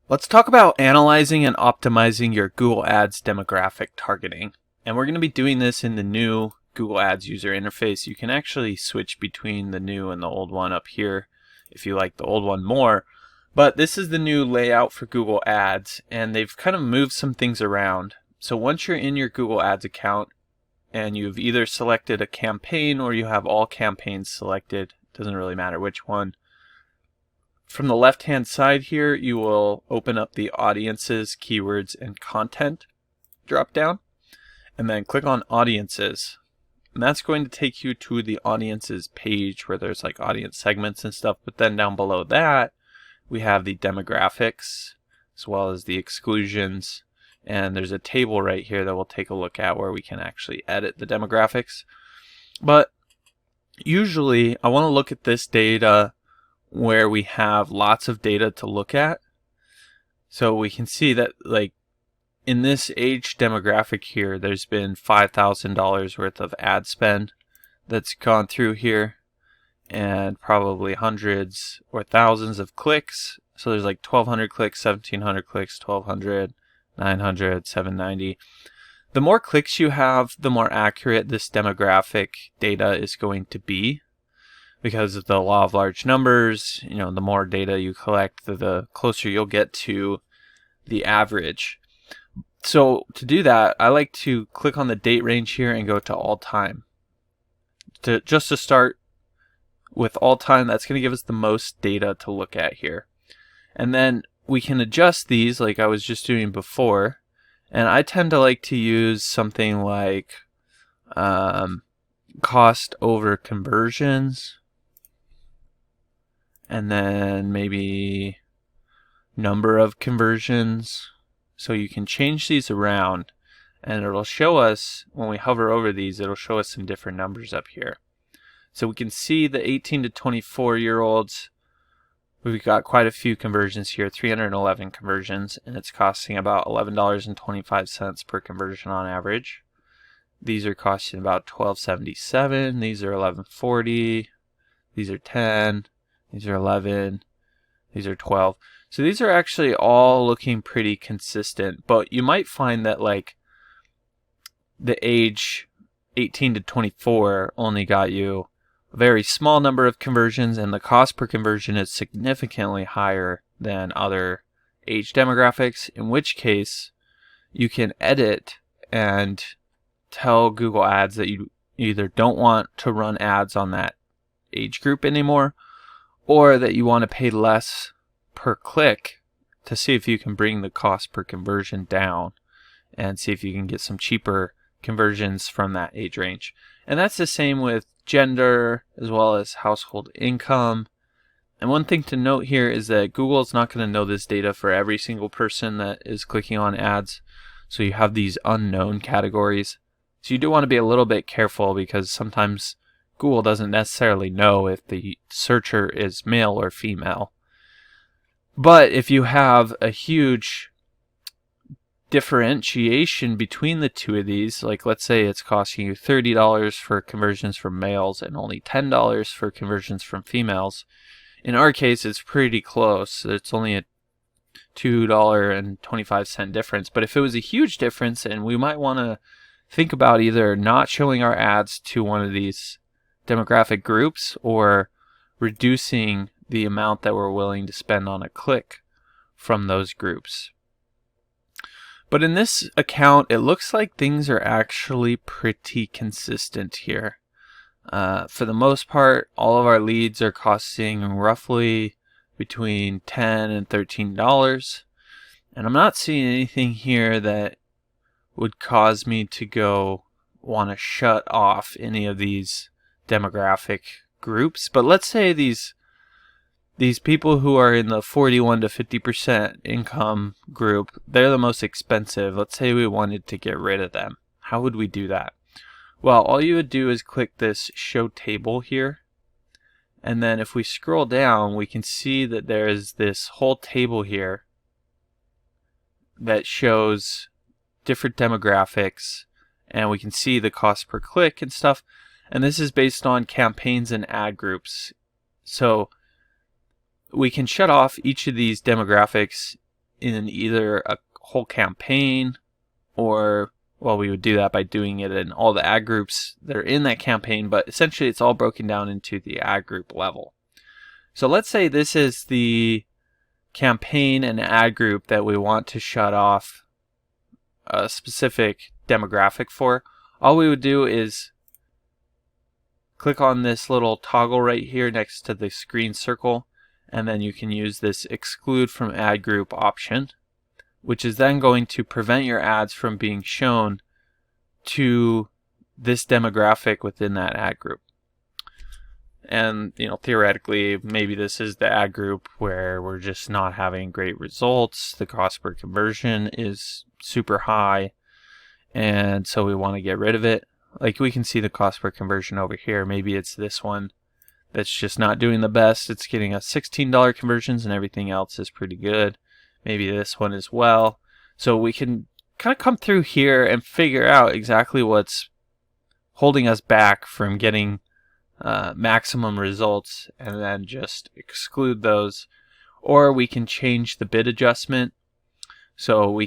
Let's talk about analyzing and optimizing your Google Ads demographic targeting. And we're going to be doing this in the new Google Ads user interface. You can actually switch between the new and the old one up here if you like the old one more. But this is the new layout for Google Ads, and they've kind of moved some things around. So once you're in your Google Ads account and you've either selected a campaign or you have all campaigns selected, doesn't really matter which one, from the left-hand side here, you will open up the Audiences, Keywords, and Content drop-down, and then click on Audiences. And that's going to take you to the Audiences page where there's like audience segments and stuff, but then down below that, we have the demographics, as well as the exclusions, and there's a table right here that we'll take a look at where we can actually edit the demographics. But usually, I want to look at this data where we have lots of data to look at. So we can see that like in this age demographic here, there's been $5,000 worth of ad spend that's gone through here, and probably hundreds or thousands of clicks. So there's like 1,200 clicks, 1,700 clicks, 1,200, 900, 790. The more clicks you have, the more accurate this demographic data is going to be. Because of the law of large numbers, the more data you collect, the closer you'll get to the average. So to do that, I like to click on the date range here and go to all time. Just to start with all time, that's going to give us the most data to look at here. And then we can adjust these like I was just doing before. And I tend to like to use something like cost over conversions. And then maybe number of conversions. So you can change these around, and it'll show us, when we hover over these, it'll show us some different numbers up here. So we can see the 18 to 24 year olds, we've got quite a few conversions here, 311 conversions, and it's costing about $11.25 per conversion on average. These are costing about $12.77, these are $11.40, these are 10, these are 11, these are 12. So these are actually all looking pretty consistent, but you might find that like the age 18 to 24 only got you a very small number of conversions, and the cost per conversion is significantly higher than other age demographics, in which case you can edit and tell Google Ads that you either don't want to run ads on that age group anymore, or that you want to pay less per click to see if you can bring the cost per conversion down and see if you can get some cheaper conversions from that age range. And that's the same with gender as well as household income. And one thing to note here is that Google is not going to know this data for every single person that is clicking on ads. So you have these unknown categories. So you do want to be a little bit careful, because sometimes Google doesn't necessarily know if the searcher is male or female. But if you have a huge differentiation between the two of these, like let's say it's costing you $30 for conversions from males and only $10 for conversions from females, in our case it's pretty close. It's only a $2.25 difference. But if it was a huge difference, and we might want to think about either not showing our ads to one of these demographic groups or reducing the amount that we're willing to spend on a click from those groups. But in this account, it looks like things are actually pretty consistent here. For the most part, all of our leads are costing roughly between $10 and $13. And I'm not seeing anything here that would cause me to want to shut off any of these demographic groups. But let's say these people who are in the 41 to 50% income group, they're the most expensive. Let's say we wanted to get rid of them. How would we do that? Well, all you would do is click this show table here. And then if we scroll down, we can see that there's this whole table here that shows different demographics, and we can see the cost per click and stuff. And this is based on campaigns and ad groups. So we can shut off each of these demographics in either a whole campaign, or, well, we would do that by doing it in all the ad groups that are in that campaign, but essentially it's all broken down into the ad group level. So let's say this is the campaign and ad group that we want to shut off a specific demographic for. All we would do is click on this little toggle right here next to the green circle, and then you can use this exclude from ad group option, which is then going to prevent your ads from being shown to this demographic within that ad group. And theoretically, maybe this is the ad group where we're just not having great results. The cost per conversion is super high, and so we want to get rid of it. Like, we can see the cost per conversion over here. Maybe it's this one that's just not doing the best. It's getting us $16 conversions and everything else is pretty good. Maybe this one as well. So we can kind of come through here and figure out exactly what's holding us back from getting maximum results, and then just exclude those. Or we can change the bid adjustment. So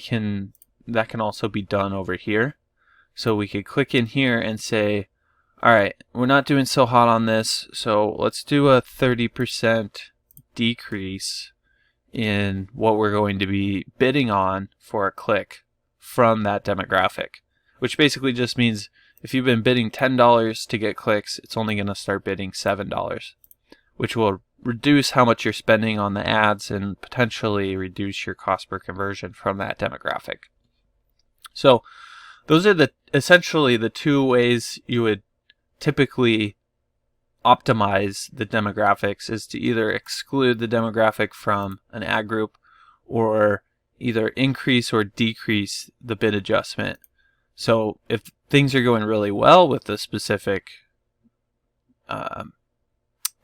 that can also be done over here. So we could click in here and say, all right, we're not doing so hot on this, so let's do a 30% decrease in what we're going to be bidding on for a click from that demographic, which basically just means if you've been bidding $10 to get clicks, it's only going to start bidding $7, which will reduce how much you're spending on the ads and potentially reduce your cost per conversion from that demographic. So those are essentially the two ways you would typically optimize the demographics, is to either exclude the demographic from an ad group, or either increase or decrease the bid adjustment. So if things are going really well with the specific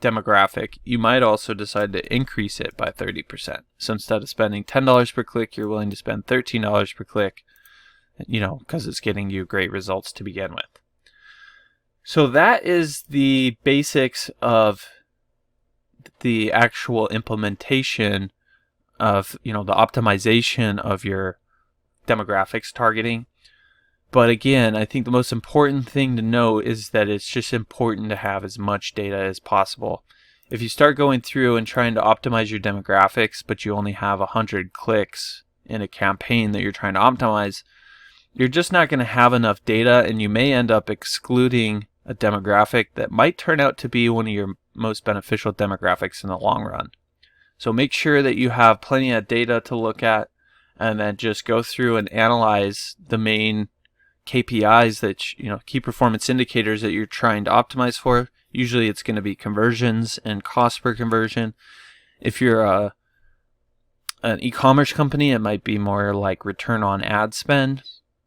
demographic, you might also decide to increase it by 30%. So instead of spending $10 per click, you're willing to spend $13 per click, because it's getting you great results to begin with. So that is the basics of the actual implementation of, the optimization of your demographics targeting. But again, I think the most important thing to note is that it's just important to have as much data as possible. If you start going through and trying to optimize your demographics, but you only have 100 clicks in a campaign that you're trying to optimize, you're just not going to have enough data, and you may end up excluding a demographic that might turn out to be one of your most beneficial demographics in the long run. So make sure that you have plenty of data to look at, and then just go through and analyze the main KPIs that, key performance indicators that you're trying to optimize for. Usually it's going to be conversions and cost per conversion. If you're an e-commerce company, it might be more like return on ad spend.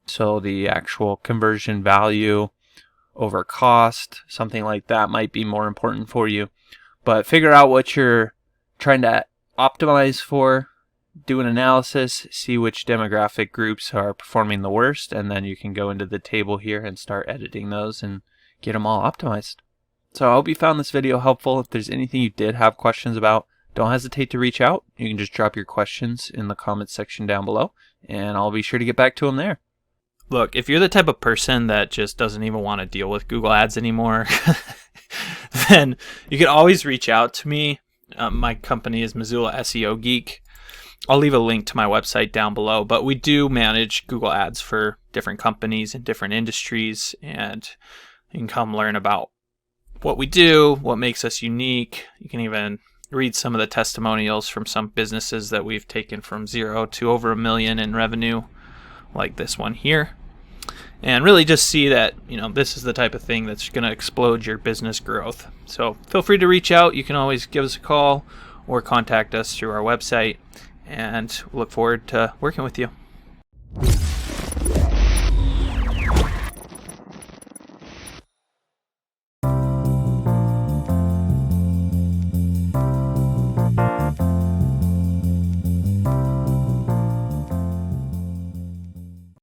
So the actual conversion value over cost, something like that might be more important for you. But figure out what you're trying to optimize for, do an analysis, see which demographic groups are performing the worst, and then you can go into the table here and start editing those and get them all optimized. So I hope you found this video helpful. If there's anything you did have questions about, don't hesitate to reach out. You can just drop your questions in the comments section down below, and I'll be sure to get back to them there. Look, if you're the type of person that just doesn't even want to deal with Google Ads anymore, then you can always reach out to me. My company is Missoula SEO Geek. I'll leave a link to my website down below, but we do manage Google Ads for different companies and different industries, and you can come learn about what we do, what makes us unique. You can even read some of the testimonials from some businesses that we've taken from 0 to over $1 million in revenue, like this one here, and really just see that this is the type of thing that's going to explode your business growth. So feel free to reach out. You can always give us a call or contact us through our website, and look forward to working with you.